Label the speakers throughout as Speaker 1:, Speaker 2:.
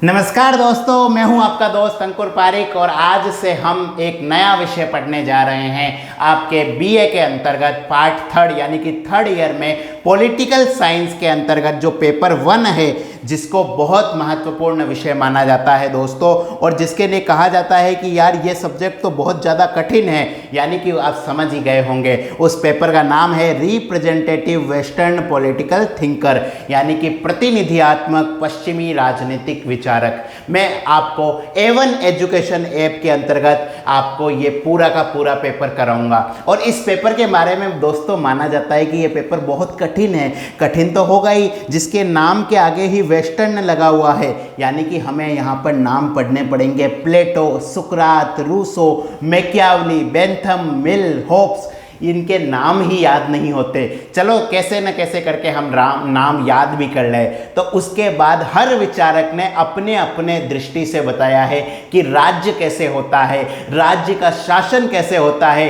Speaker 1: नमस्कार दोस्तों, मैं हूं आपका दोस्त अंकुर पारिक और आज से हम एक नया विषय पढ़ने जा रहे हैं। आपके बीए के अंतर्गत पार्ट थर्ड यानी कि थर्ड ईयर में पॉलिटिकल साइंस के अंतर्गत जो पेपर 1 है, जिसको बहुत महत्वपूर्ण विषय माना जाता है दोस्तों, और जिसके लिए कहा जाता है कि यार ये सब्जेक्ट तो बहुत ज़्यादा कठिन है, यानी कि आप समझ ही गए होंगे। उस पेपर का नाम है रिप्रेजेंटेटिव वेस्टर्न पॉलिटिकल थिंकर, यानी कि प्रतिनिधियात्मक पश्चिमी राजनीतिक विचारक। मैं आपको A1 एजुकेशन ऐप के अंतर्गत आपको ये पूरा का पूरा पेपर कराऊंगा। और इस पेपर के बारे में दोस्तों माना जाता है कि ये पेपर बहुत कठिन है। कठिन तो होगा ही, जिसके नाम के आगे ही वेस्टर्न लगा हुआ है, यानी कि हमें यहाँ पर नाम पढ़ने पड़ेंगे। प्लेटो, सुकरात, रूसो, मैकियावली, बेंथम, मिल, होब्स, इनके नाम ही याद नहीं होते। चलो कैसे न कैसे करके हम नाम याद भी कर लें। तो उसके बाद हर विचारक ने अपने अपने दृष्टि से बताया है कि राज्य कैसे होता है, राज्य का शासन कैसे होता है,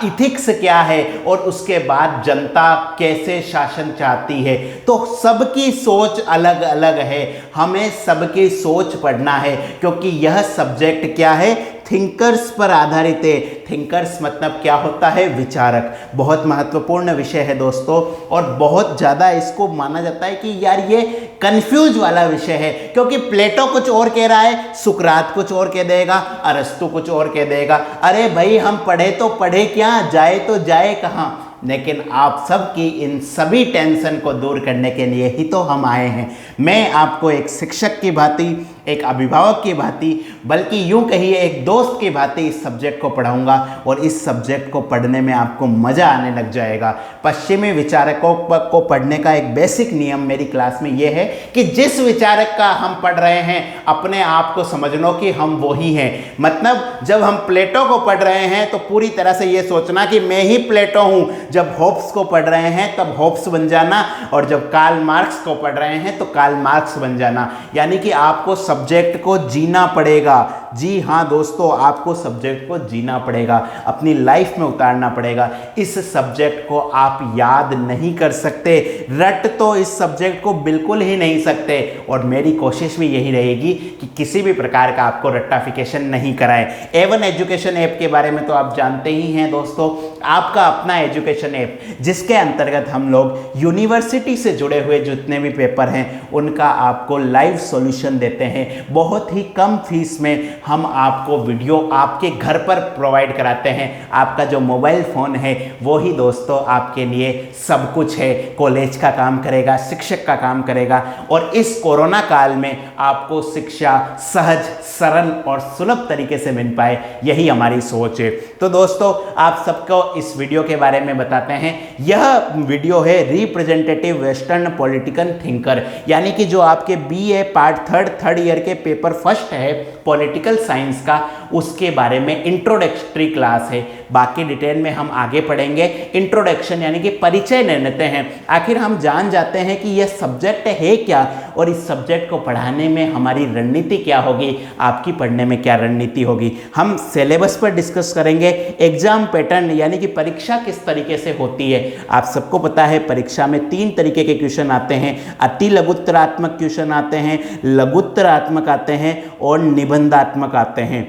Speaker 1: इथिक्स क्या है, और उसके बाद जनता कैसे शासन चाहती है। तो सबकी सोच अलग अलग है, हमें सबकी सोच पढ़ना है, क्योंकि यह सब्जेक्ट क्या है, थिंकर्स पर आधारित है। थिंकर्स मतलब क्या होता है, विचारक। बहुत महत्वपूर्ण विषय है दोस्तों, और बहुत ज़्यादा इसको माना जाता है कि यार ये कंफ्यूज वाला विषय है, क्योंकि प्लेटो कुछ और कह रहा है, सुकरात कुछ और कह देगा, अरस्तु कुछ और कह देगा। अरे भाई, हम पढ़े तो पढ़े क्या, जाए तो जाए कहाँ। लेकिन आप सबकी इन सभी टेंशन को दूर करने के लिए ही तो हम आए हैं। मैं आपको एक शिक्षक की भांति, एक अभिभावक की भांति, बल्कि यूं कहिए एक दोस्त की भांति इस सब्जेक्ट को पढ़ाऊंगा, और इस सब्जेक्ट को पढ़ने में आपको मज़ा आने लग जाएगा। पश्चिमी विचारकों को पढ़ने का एक बेसिक नियम मेरी क्लास में यह है कि जिस विचारक का हम पढ़ रहे हैं, अपने आप को समझ लो कि हम वो ही हैं। मतलब जब हम प्लेटो को पढ़ रहे हैं तो पूरी तरह से ये सोचना कि मैं ही प्लेटो हूँ। जब होब्स को पढ़ रहे हैं तब होब्स बन जाना, और जब कार्ल मार्क्स को पढ़ रहे हैं तो कार्ल मार्क्स बन जाना। यानी कि आपको सब्जेक्ट को जीना पड़ेगा। जी हाँ दोस्तों, आपको सब्जेक्ट को जीना पड़ेगा, अपनी लाइफ में उतारना पड़ेगा। इस सब्जेक्ट को आप याद नहीं कर सकते, रट तो इस सब्जेक्ट को बिल्कुल ही नहीं सकते। और मेरी कोशिश भी यही रहेगी कि किसी भी प्रकार का आपको रट्टाफिकेशन नहीं कराएं। A1 एजुकेशन ऐप के बारे में तो आप जानते ही हैं दोस्तों, आपका अपना एजुकेशन ऐप, जिसके अंतर्गत हम लोग यूनिवर्सिटी से जुड़े हुए जितने भी पेपर हैं उनका आपको लाइव सॉल्यूशन देते हैं। बहुत ही कम फीस में हम आपको वीडियो आपके घर पर प्रोवाइड कराते हैं। आपका जो मोबाइल फ़ोन है वो ही दोस्तों आपके लिए सब कुछ है। कॉलेज का काम करेगा, शिक्षक का काम करेगा, और इस कोरोना काल में आपको शिक्षा सहज, सरल और सुलभ तरीके से मिल पाए, यही हमारी सोच है। तो दोस्तों, आप सबको इस वीडियो के बारे में बताते हैं। यह वीडियो है रिप्रेजेंटेटिव वेस्टर्न पॉलिटिकल थिंकर, यानी कि जो आपके बीए पार्ट थर्ड ईयर के पेपर फर्स्ट है पॉलिटिकल साइंस का, उसके बारे में इंट्रोडक्टरी क्लास है। बाकी डिटेल में हम आगे पढ़ेंगे। इंट्रोडक्शन यानी कि परिचय ले लेते हैं, आखिर हम जान जाते हैं कि यह सब्जेक्ट है क्या, और इस सब्जेक्ट को पढ़ाने में हमारी रणनीति क्या होगी, आपकी पढ़ने में क्या रणनीति होगी। हम सिलेबस पर डिस्कस करेंगे, एग्जाम पैटर्न यानी कि परीक्षा किस तरीके से होती है। आप सबको पता है परीक्षा में 3 तरीके के क्वेश्चन आते हैं। अति लघुत्तरात्मक क्वेश्चन आते हैं, लघुत्तरात्मक आते हैं, और निबंधात्मक आते हैं।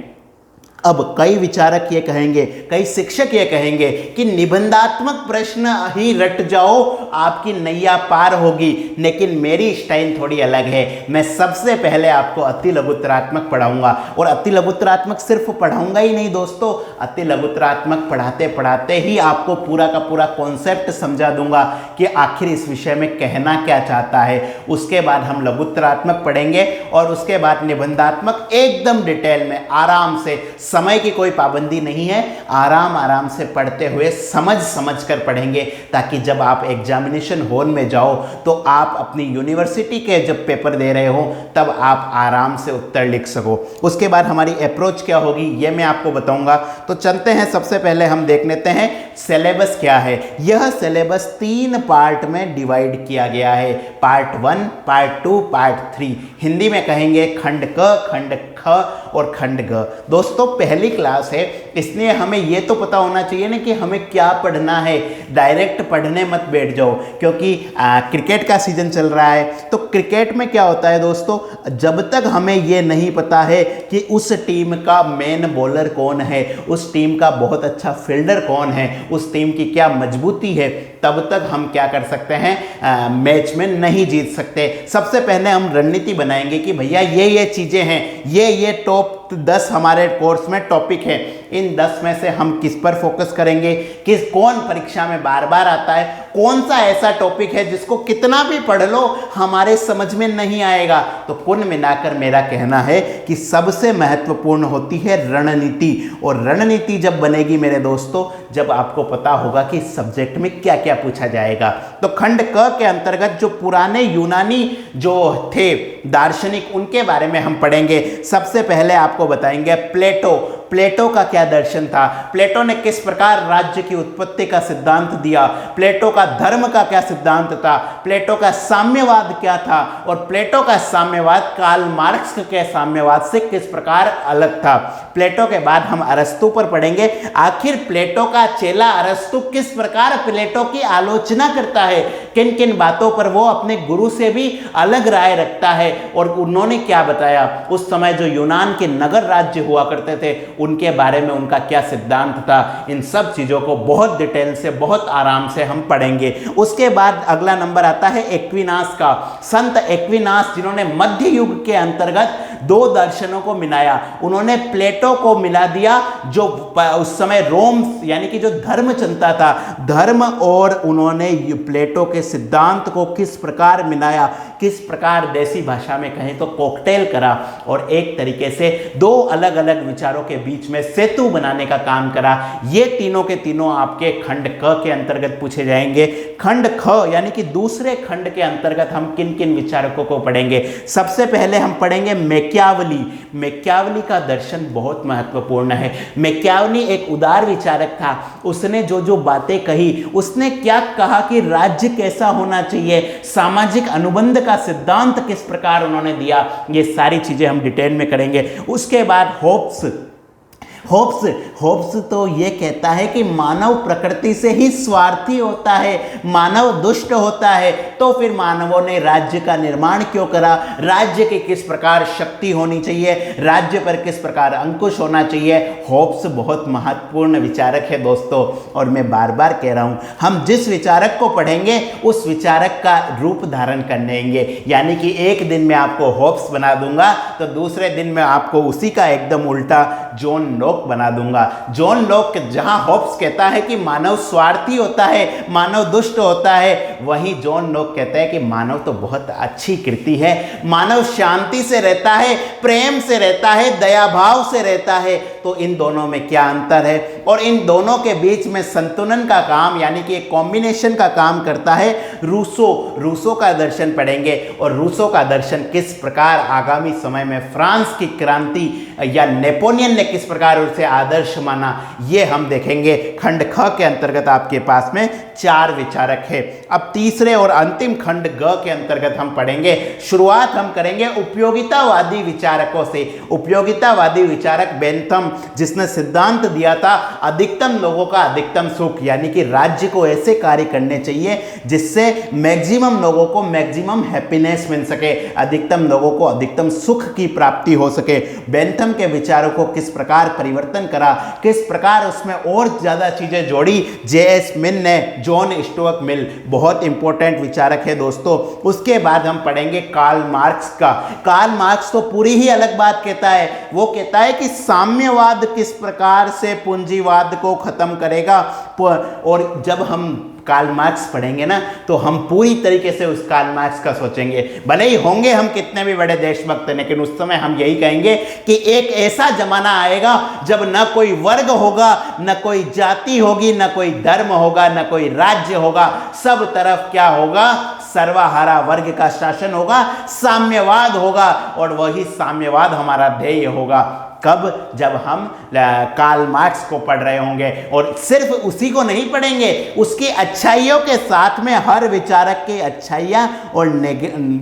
Speaker 1: अब कई विचारक ये कहेंगे, कई शिक्षक ये कहेंगे कि निबंधात्मक प्रश्न ही रट जाओ, आपकी नैया पार होगी। लेकिन मेरी स्टाइल थोड़ी अलग है। मैं सबसे पहले आपको अति लघुत्तरात्मक पढ़ाऊंगा, और अति लघुत्तरात्मक सिर्फ पढ़ाऊंगा ही नहीं दोस्तों, अति लघुत्तरात्मक पढ़ाते पढ़ाते ही आपको पूरा का पूरा कॉन्सेप्ट समझा दूंगा कि आखिर इस विषय में कहना क्या चाहता है। उसके बाद हम लघुत्तरात्मक पढ़ेंगे, और उसके बाद निबंधात्मक एकदम डिटेल में आराम से, समय की कोई पाबंदी नहीं है, आराम से पढ़ते हुए समझ कर पढ़ेंगे, ताकि जब आप एग्जामिनेशन हॉल में जाओ तो आप अपनी यूनिवर्सिटी के जब पेपर दे रहे हो तब आप आराम से उत्तर लिख सको। उसके बाद हमारी अप्रोच क्या होगी ये मैं आपको बताऊंगा। तो चलते हैं, सबसे पहले हम देख लेते हैं सिलेबस क्या है। यह सिलेबस 3 पार्ट में डिवाइड किया गया है, पार्ट 1, पार्ट 2, पार्ट 3। हिंदी में कहेंगे खंड क, खंड ख और खंड ग। दोस्तों पहली क्लास है, इसलिए हमें ये तो पता होना चाहिए ना कि हमें क्या पढ़ना है। डायरेक्ट पढ़ने मत बैठ जाओ, क्योंकि क्रिकेट का सीजन चल रहा है। तो क्रिकेट में क्या होता है दोस्तों, जब तक हमें ये नहीं पता है कि उस टीम का मेन बॉलर कौन है, उस टीम का बहुत अच्छा फील्डर कौन है, उस टीम की क्या मजबूती है, तब तक हम क्या कर सकते हैं, मैच में नहीं जीत सकते। सबसे पहले हम रणनीति बनाएंगे कि भैया ये चीज़ें हैं, ये टॉप 10 हमारे कोर्स में टॉपिक है, इन 10 में से हम किस पर फोकस करेंगे, कौन परीक्षा में बार बार आता है, कौन सा ऐसा टॉपिक है जिसको कितना भी पढ़ लो हमारे समझ में नहीं आएगा। तो कुल मिलाकर मेरा कहना है कि सबसे महत्वपूर्ण होती है रणनीति। और रणनीति जब बनेगी मेरे दोस्तों, जब आपको पता होगा कि सब्जेक्ट में क्या क्या पूछा जाएगा। तो खंड क के अंतर्गत जो पुराने यूनानी जो थे दार्शनिक, उनके बारे में हम पढ़ेंगे। सबसे पहले आपको बताएंगे प्लेटो का क्या दर्शन था, प्लेटो ने किस प्रकार राज्य की उत्पत्ति का सिद्धांत दिया, प्लेटो का धर्म का क्या सिद्धांत था, प्लेटो का साम्यवाद क्या था, और प्लेटो का साम्यवाद कार्ल मार्क्स के साम्यवाद से किस प्रकार अलग था। प्लेटो के बाद हम अरस्तु पर पढ़ेंगे। आखिर प्लेटो का चेला अरस्तु किस प्रकार प्लेटो की आलोचना करता है, किन किन बातों पर वो अपने गुरु से भी अलग राय रखता है, और उन्होंने क्या बताया, उस समय जो यूनान के नगर राज्य हुआ करते थे उनके बारे में उनका क्या सिद्धांत था। इन सब चीज़ों को बहुत डिटेल से, बहुत आराम से हम पढ़ेंगे। उसके बाद अगला नंबर आता है एक्विनास का। संत एक्विनास, जिन्होंने मध्य युग के अंतर्गत दो दर्शनों को मिलाया। उन्होंने प्लेटो को मिला दिया, जो उस समय रोम यानी कि जो धर्म चलता था, धर्म, और उन्होंने प्लेटो के सिद्धांत को किस प्रकार मिलाया, किस प्रकार देसी भाषा में कहें तो कॉकटेल करा, और एक तरीके से दो अलग अलग विचारों के बीच में सेतु बनाने का काम करा। ये तीनों के तीनों आपके खंड क के अंतर्गत पूछे जाएंगे। खंड ख यानी कि दूसरे खंड के अंतर्गत हम किन किन विचारकों को पढ़ेंगे। सबसे पहले हम पढ़ेंगे मैकियावली का दर्शन बहुत महत्वपूर्ण है। मैकियावली एक उदार विचारक था। उसने जो जो बातें कही, उसने क्या कहा कि राज्य कैसा होना चाहिए, सामाजिक अनुबंध का सिद्धांत किस प्रकार उन्होंने दिया, ये सारी चीजें हम डिटेल में करेंगे। उसके बाद होब्स तो ये कहता है कि मानव प्रकृति से ही स्वार्थी होता है, मानव दुष्ट होता है, तो फिर मानवों ने राज्य का निर्माण क्यों करा, राज्य की किस प्रकार शक्ति होनी चाहिए, राज्य पर किस प्रकार अंकुश होना चाहिए। होब्स बहुत महत्वपूर्ण विचारक है दोस्तों, और मैं बार बार कह रहा हूं, हम जिस विचारक को पढ़ेंगे उस विचारक का रूप धारण करेंगे। यानी कि एक दिन में आपको होब्स बना दूंगा तो दूसरे दिन में आपको उसी का एकदम उल्टा जॉन लॉक बना दूंगा। जॉन लॉक जहां होब्स कहता है कि मानव स्वार्थी होता है, मानव दुष्ट होता है, वहीं जॉन लॉक कहता है कि मानव तो बहुत अच्छी कृति है, मानव शांति से रहता है, प्रेम से रहता है, दया भाव से रहता है। तो इन दोनों में क्या अंतर है, और इन दोनों के बीच में संतुलन का काम यानी कि एक कॉम्बिनेशन का काम करता है रूसो का दर्शन पढ़ेंगे, और रूसो का दर्शन किस प्रकार आगामी समय में फ्रांस की क्रांति या नेपोलियन ने किस प्रकार उसे आदर्श माना, ये हम देखेंगे। खंड ख के अंतर्गत आपके पास में 4 विचारक है। अब तीसरे और अंतिम खंड ग के अंतर्गत हम पढ़ेंगे। शुरुआत हम करेंगे उपयोगितावादी विचारकों से। उपयोगितावादी विचारक बेंथम, जिसने सिद्धांत दिया था अधिकतम लोगों का अधिकतम सुख, यानी कि राज्य को ऐसे कार्य करने चाहिए जिससे मैक्सिमम लोगों को मैक्सिमम हैप्पीनेस मिल सके, अधिकतम लोगों को अधिकतम सुख की प्राप्ति हो सके। बेंथम के विचारों को किस प्रकार परिवर्तन करा, किस प्रकार उसमें और ज्यादा चीजें जोड़ी, जे.एस. मिल ने, जॉन स्टुअर्ट मिल, बहुत इंपॉर्टेंट विचारक है दोस्तों। उसके बाद हम पढ़ेंगे कार्ल मार्क्स का। कार्ल मार्क्स तो पूरी ही अलग बात कहता है। वो कहता है कि साम्यवाद किस प्रकार से पूंजीवाद को खत्म करेगा, और जब हम कार्ल मार्क्स पढ़ेंगे ना तो हम पूरी तरीके से उस कार्ल मार्क्स का सोचेंगे। भले ही होंगे हम कितने भी बड़े देशभक्त, लेकिन उस समय हम यही कहेंगे कि एक ऐसा जमाना आएगा जब न कोई वर्ग होगा, न कोई जाति होगी, न कोई धर्म होगा, न कोई राज्य होगा, सब तरफ क्या होगा, सर्वहारा वर्ग का शासन होगा, साम्यवाद होगा, और वही साम्यवाद हमारा ध्येय होगा। कब? जब हम कार्ल मार्क्स को पढ़ रहे होंगे, और सिर्फ उसी को नहीं पढ़ेंगे, उसकी अच्छाइयों के साथ में हर विचारक की अच्छाइयाँ और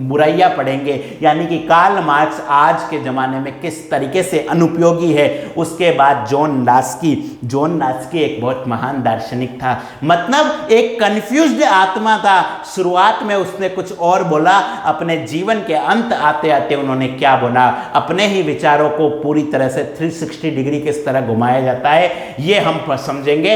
Speaker 1: बुराइयाँ पढ़ेंगे, यानी कि कार्ल मार्क्स आज के ज़माने में किस तरीके से अनुपयोगी है। उसके बाद जॉन लास्की एक बहुत महान दार्शनिक था, मतलब एक कन्फ्यूज्ड आत्मा था। शुरुआत में उसने कुछ और बोला, अपने जीवन के अंत आते आते उन्होंने क्या बोला, अपने ही विचारों को पूरी तरह से 360 डिग्री किस तरह घुमाया जाता है, ये हम समझेंगे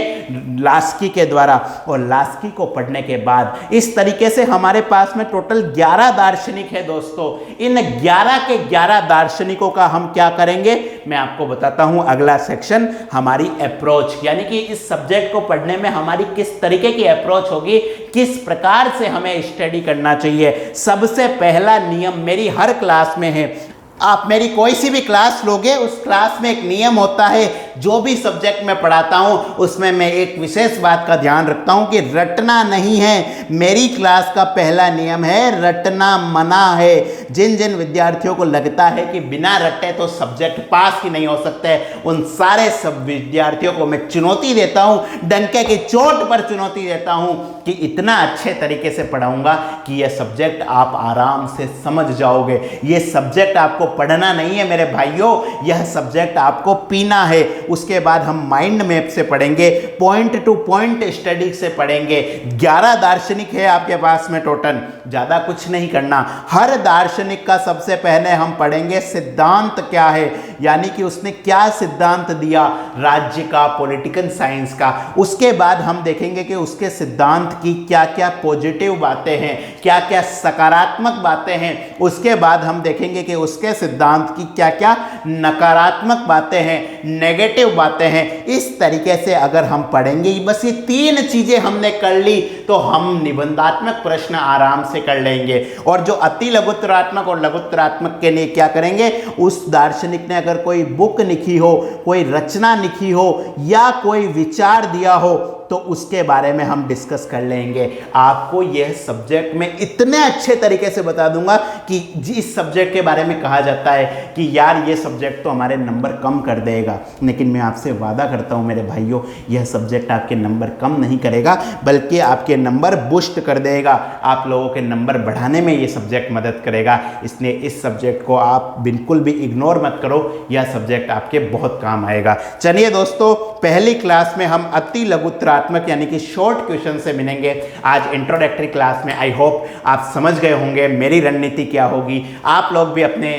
Speaker 1: लास्की के द्वारा। और लास्की को पढ़ने के बाद इस तरीके से हमारे पास में टोटल 11 दार्शनिक है दोस्तों। इन 11 के 11 दार्शनिकों का हम क्या करेंगे, मैं आपको बताता हूं। अगला सेक्शन हमारी अप्रोच, यानी कि इस सब्जेक्ट को पढ़ने में हमारी किस तरीके की अप्रोच होगी, किस प्रकार से हमें स्टडी करना चाहिए। सबसे पहला नियम मेरी हर क्लास में है, आप मेरी कोई सी भी क्लास लोगे, उस क्लास में एक नियम होता है। जो भी सब्जेक्ट मैं पढ़ाता हूं उसमें मैं एक विशेष बात का ध्यान रखता हूं कि रटना नहीं है। मेरी क्लास का पहला नियम है, रटना मना है। जिन जिन विद्यार्थियों को लगता है कि बिना रटे तो सब्जेक्ट पास ही नहीं हो सकते, उन सारे सब विद्यार्थियों को मैं चुनौती देता हूं, डंके की चोट पर चुनौती देता हूं कि इतना अच्छे तरीके से पढ़ाऊंगा कि यह सब्जेक्ट आप आराम से समझ जाओगे। ये सब्जेक्ट आपको पढ़ना नहीं है मेरे भाइयों, यह सब्जेक्ट आपको पीना है। उसके बाद हम माइंड मैप से पढ़ेंगे, पॉइंट टू पॉइंट स्टडी से पढ़ेंगे। 11 दार्शनिक है आपके पास में टोटल, ज़्यादा कुछ नहीं करना। हर दार्शनिक का सबसे पहले हम पढ़ेंगे सिद्धांत क्या है, यानी कि उसने क्या सिद्धांत दिया राज्य का, पॉलिटिकल साइंस का। उसके बाद हम देखेंगे कि उसके सिद्धांत की क्या क्या पॉजिटिव बातें हैं, क्या क्या सकारात्मक बातें हैं। उसके बाद हम देखेंगे कि उसके सिद्धांत की क्या क्या नकारात्मक बातें हैं, नेगेटिव बातें हैं। इस तरीके से अगर हम पढ़ेंगे, बस ये 3 चीजें हमने कर ली तो हम निबंधात्मक प्रश्न आराम से कर लेंगे। और जो अति लघुत्तरात्मक और लघुत्तरात्मक के लिए क्या करेंगे, उस दार्शनिक ने अगर कोई बुक लिखी हो, कोई रचना लिखी हो या कोई विचार दिया हो तो उसके बारे में हम डिस्कस कर लेंगे। आपको यह सब्जेक्ट में इतने अच्छे तरीके से बता दूंगा कि इस सब्जेक्ट के बारे में कहा जाता है कि यार ये सब्जेक्ट तो हमारे नंबर कम कर देगा, लेकिन मैं आपसे वादा करता हूं मेरे भाइयों, यह सब्जेक्ट आपके नंबर कम नहीं करेगा बल्कि आपके नंबर बूस्ट कर देगा। आप लोगों के नंबर बढ़ाने में ये सब्जेक्ट मदद करेगा। इसलिए इस सब्जेक्ट को आप बिल्कुल भी इग्नोर मत करो, यह सब्जेक्ट आपके बहुत काम आएगा। चलिए दोस्तों, पहली क्लास में हम अति लघुत्तरात्मक यानी कि शॉर्ट क्वेश्चन से मिलेंगे। आज इंट्रोडक्टरी क्लास में आई होप आप समझ गए होंगे मेरी रणनीति क्या होगी। आप लोग भी अपने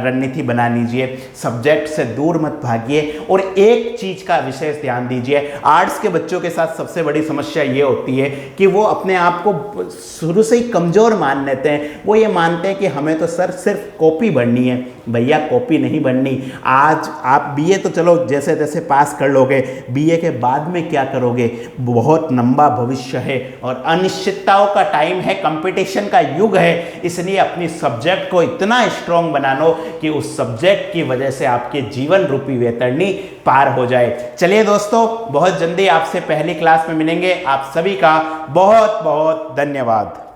Speaker 1: रणनीति बना लीजिए, सब्जेक्ट से दूर मत भागिए और एक चीज का विशेष ध्यान दीजिए। आर्ट्स के बच्चों के साथ सबसे बड़ी समस्या ये होती है कि वो अपने आप को शुरू से ही कमजोर मान लेते हैं। वो ये मानते हैं कि हमें तो सर सिर्फ कॉपी भरनी है। भैया कॉपी नहीं बननी। आज आप बीए तो चलो जैसे तैसे पास कर लोगे, बीए के बाद में क्या करोगे, बहुत लंबा भविष्य है और अनिश्चितताओं का टाइम है, कंपटीशन का युग है। इसलिए अपनी सब्जेक्ट को इतना स्ट्रॉन्ग बना लो कि उस सब्जेक्ट की वजह से आपके जीवन रूपी वैतरणी पार हो जाए। चलिए दोस्तों, बहुत जल्दी आपसे पहली क्लास में मिलेंगे। आप सभी का बहुत बहुत धन्यवाद।